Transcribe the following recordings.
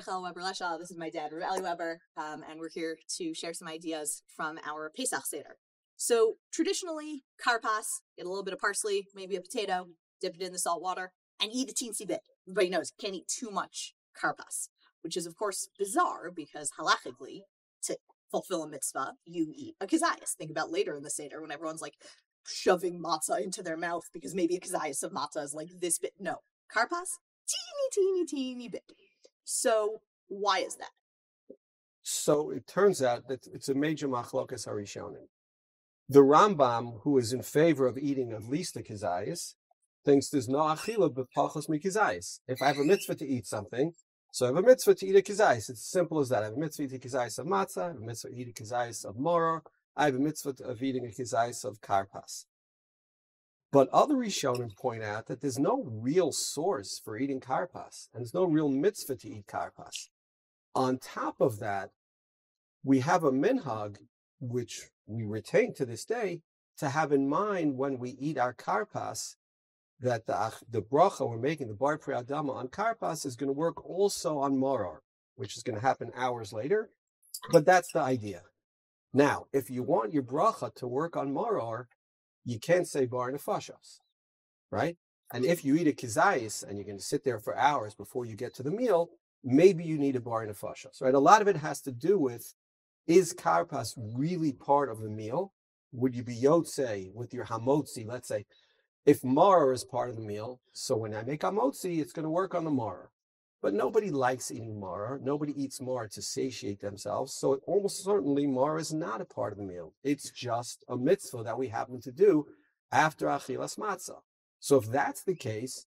Michael Weber Leshaw. This is my dad, Rabbi Weber, and we're here to share some ideas from our Pesach seder. So traditionally, Karpas, get a little bit of parsley, maybe a potato, dip it in the salt water, and eat a teensy bit. Everybody knows you can't eat too much Karpas, which is of course bizarre because halachically, to fulfill a mitzvah, you eat a kezayit. Think about later in the seder when everyone's like shoving matzah into their mouth because maybe a kezayit of matzah is like this bit. No, Karpas, teeny bit. So why is that? So it turns out that it's a major machlokas harishonim. The Rambam, who is in favor of eating at least a kezayis, thinks there's no achila b'pachos mi-kezayis. If I have a mitzvah to eat something, so I have a mitzvah to eat a kezayis. It's as simple as that. I have a mitzvah to eat a kezayis of matzah, I have a mitzvah to eat a kezayis of moror, I have a mitzvah of eating a kezayis of karpas. But other Rishonim point out that there's no real source for eating karpas, and there's no real mitzvah to eat karpas. On top of that, we have a minhag, which we retain to this day, to have in mind when we eat our karpas, that the bracha we're making, the bar pri adama on karpas, is going to work also on moror, which is going to happen hours later. But that's the idea. Now, if you want your bracha to work on moror, you can't say bar nefashos, right? And if you eat a kezayis and you're going to sit there for hours before you get to the meal, maybe you need a bar nefashos, right? A lot of it has to do with, is karpas really part of the meal? Would you be yotze with your hamotzi? Let's say, if maror is part of the meal, so when I make hamotzi, it's going to work on the maror. But nobody likes eating maror. Nobody eats maror to satiate themselves. So almost certainly maror is not a part of the meal. It's just a mitzvah that we happen to do after achilas matzah. So if that's the case,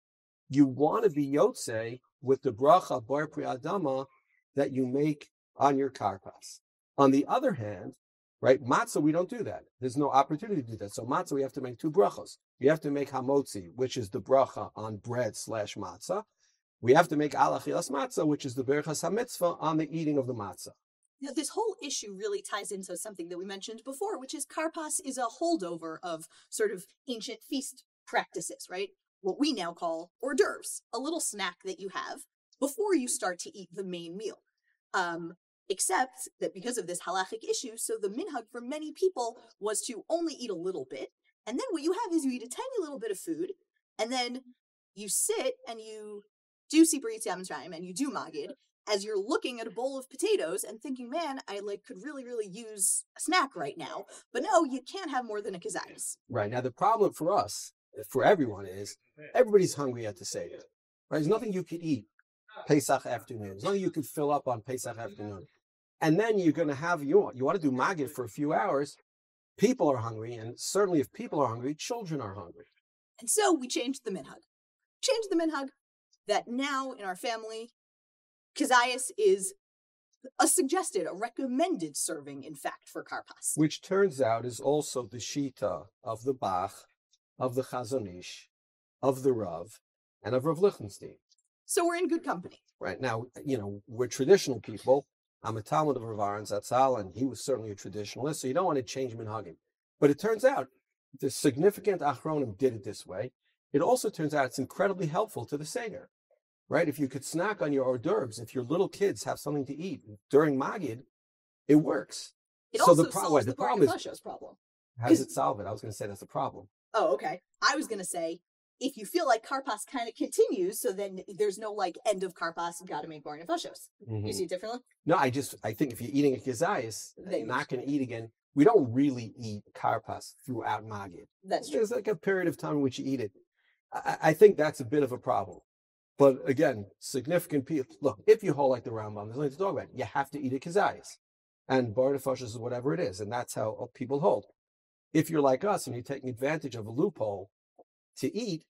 you want to be yotze with the bracha bar pri adama that you make on your karpas. On the other hand, right, matzah, we don't do that. There's no opportunity to do that. So matzah, we have to make two brachos. We have to make hamotzi, which is the bracha on bread / matzah. We have to make al achilas matzah, which is the berachas hamitzvah on the eating of the matzah. Now, this whole issue really ties into something that we mentioned before, which is karpas is a holdover of sort of ancient feast practices, right? What we now call hors d'oeuvres, a little snack that you have before you start to eat the main meal. Except that because of this halachic issue, so the minhag for many people was to only eat a little bit, and then what you have is you eat a tiny little bit of food, and then you sit and you do sipur yitzias mitzrayim and you do magid as you're looking at a bowl of potatoes and thinking, man, I could really use a snack right now. But no, you can't have more than a kezayit. Right. Now the problem for us, for everyone, is everybody's hungry at the seder. Right? There's nothing you could eat Pesach afternoon. There's nothing you could fill up on Pesach afternoon. And then you're going to have, you want to do magid for a few hours. People are hungry, and certainly if people are hungry, children are hungry. And so we changed the minhag. Changed the minhag that now in our family, kezayis is a recommended serving, in fact, for karpas. Which turns out is also the shita of the Bach, of the Chazon Ish, of the Rav, and of Rav Lichtenstein. So we're in good company. Right. Now, we're traditional people. I'm a Talmud of Rav Aaron Zatzal, and he was certainly a traditionalist, so you don't want to change minhagim. But it turns out the significant Achronim did it this way. It also turns out it's incredibly helpful to the seder, right? If you could snack on your hors d'oeuvres, if your little kids have something to eat during magid, it works. It so also solves the problem is problem. How does it solve it? I was going to say that's the problem. Oh, okay. I was going to say, if you feel like karpas kind of continues, so then there's no end of karpas, you got to make bar nefashos. You see it differently? No, I think if you're eating a kezayis, you're not going to eat again. We don't really eat karpas throughout magid. That's true. There's a period of time in which you eat it. I think that's a bit of a problem. But again, significant people, look, if you hold like the Rambam, there's nothing to talk about. You have to eat a kezayis. And bar nefashos is whatever it is. And that's how people hold. If you're like us and you're taking advantage of a loophole to eat.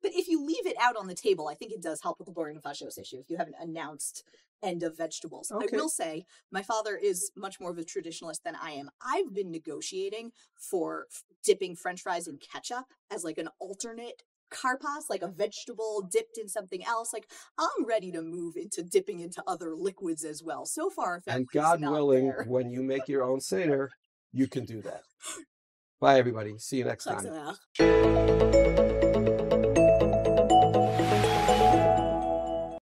But if you leave it out on the table, I think it does help with the bar nefashos issue if you have an announced end of vegetables. Okay. I will say, my father is much more of a traditionalist than I am. I've been negotiating for dipping French fries in ketchup as an alternate karpas, a vegetable dipped in something else. I'm ready to move into dipping into other liquids as well. So far, and God willing, when you make your own seder, you can do that. Bye, everybody. See you next time.